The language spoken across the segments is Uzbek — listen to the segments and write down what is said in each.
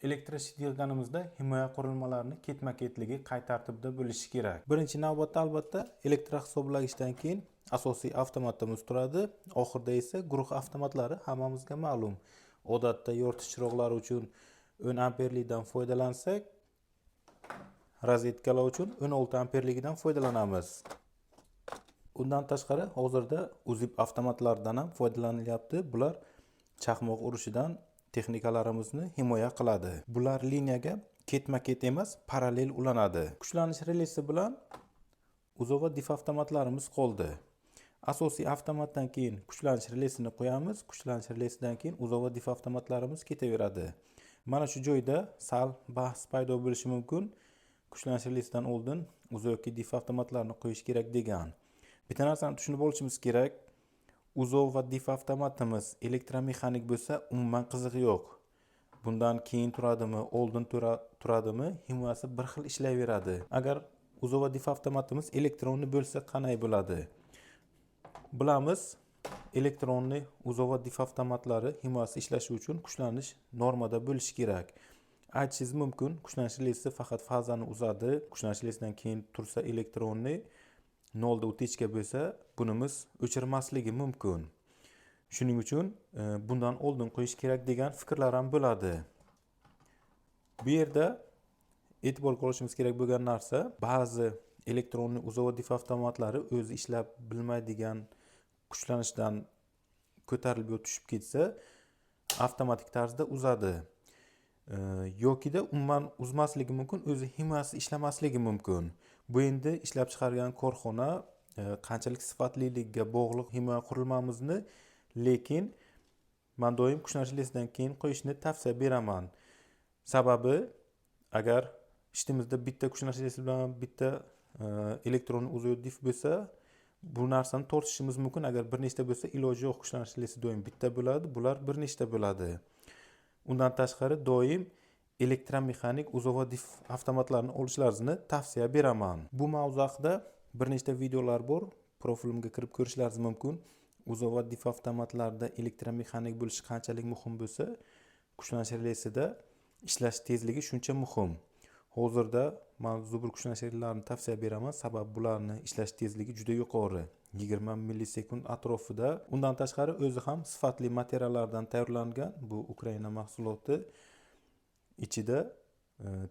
Elektroshit yig'ganimizda himoya qurilmalarini ketma-ketligi qay tartibda bo'lishi kerak. Birinchi navbatda albatta elektr hisoblagichdan keyin asosiy avtomatimiz turadi. Oxirida esa guruh avtomatlari hammamizga ma'lum. Odatda yoritish chiroqlari uchun 10 amperlikdan foydalansak, rozetkalar uchun 16 amperligidan foydalanamiz. Undan tashqari hozirda uzib avtomatlardan ham foydalanilyapti. Bular chaqmoq urishidan texnikalarimizni himoya qiladi. Bular liniyaga ketma-ket emas, parallel ulanadi. Kuchlanish relesi bilan uzoq va dif avtomatlarimiz qoldi. Asosiy avtomatdan keyin kuchlanish relesini qo'yamiz. Kuchlanish relesidan keyin uzoq va dif avtomatlarimiz ketaveradi. Mana shu joyda sal bahs paydo bo'lishi mumkin. Kuchlanish relesidan oldin uzoq yoki dif avtomatlarni qo'yish kerak degan. Bitta narsani tushunib olishimiz kerak. Uzoq va dif avtomatimiz elektromexanik bo'lsa, umuman qizig'i yo'q. Bundan keyin turadimi, oldin turadimi, himoyasi bir xil ishlayveradi. Agar uzoq va dif avtomatimiz elektronli bo'lsa, qanday bo'ladi? Bilamiz, elektronli uzoq va dif avtomatlari himoyasi ishlashi uchun kuchlanish normada bo'lishi kerak. Aytishingiz mumkin, kuchlanish relesi faqat fazani uzadi. Kuchlanish relesidan keyin tursa elektronli 0 da utechka bo'lsa, bunimiz o'chirmasligi mumkin. Shuning uchun bundan oldin qo'yish kerak degan fikrlar ham bo'ladi. Bu yerda e'tiborga olishimiz kerak bo'lgan narsa, ba'zi elektronli uzoq va dif avtomatlari o'zi ishlab bilmaydigan kuchlanishdan ko'tarilib tushib ketsa, avtomatik tarzda uzadi. Yokida umuman uzmasligi mumkin, o'zi himoyasi ishlamasligi mumkin. Bu endi ishlab chiqargan korxona qanchalik sifatliligiga bog'liq himoya qurilmamizni, lekin men doim kuchlanish relesidan keyin qo'yishni tavsiya beraman. Sababi, agar ishtimizda bitta kuchlanish relesi bilan bitta elektron uzoq dif bo'lsa, bu narsani tortishimiz mumkin. Agar bir nechta bo'lsa, iloji yo'q, kuchlanish relesi doim bitta bo'ladi, bular bir nechta bo'ladi. Undan tashqari doim elektromexanik uzoq va dif avtomatlarni olishlaringizni tavsiya beraman. Bu mavzu haqida bir nechta videolar bor, profilimga kirib ko'rishlaringiz mumkin. Uzoq va dif avtomatlarda elektromexanik bo'lishi qanchalik muhim bo'lsa, kuchlanish relesida ishlash tezligi shuncha muhim. Hozirda men zubur kuchlanish relalarini tavsiya beraman, sababi bularni ishlash tezligi juda yuqori. 20 millisekund atrofida. Undan tashqari o'zi ham sifatli materiallardan tayyorlangan. Bu Ukraina mahsuloti. Ichida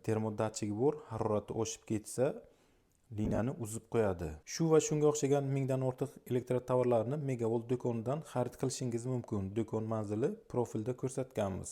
termodatchigi bor. Harorati oshib ketsa, liniyani uzib qo'yadi. Shu va shunga o'xshagan mingdan ortiq elektrotovarlarni Megavolt do'konidan xarid qilishingiz mumkin. Do'kon manzili profilda ko'rsatganmiz.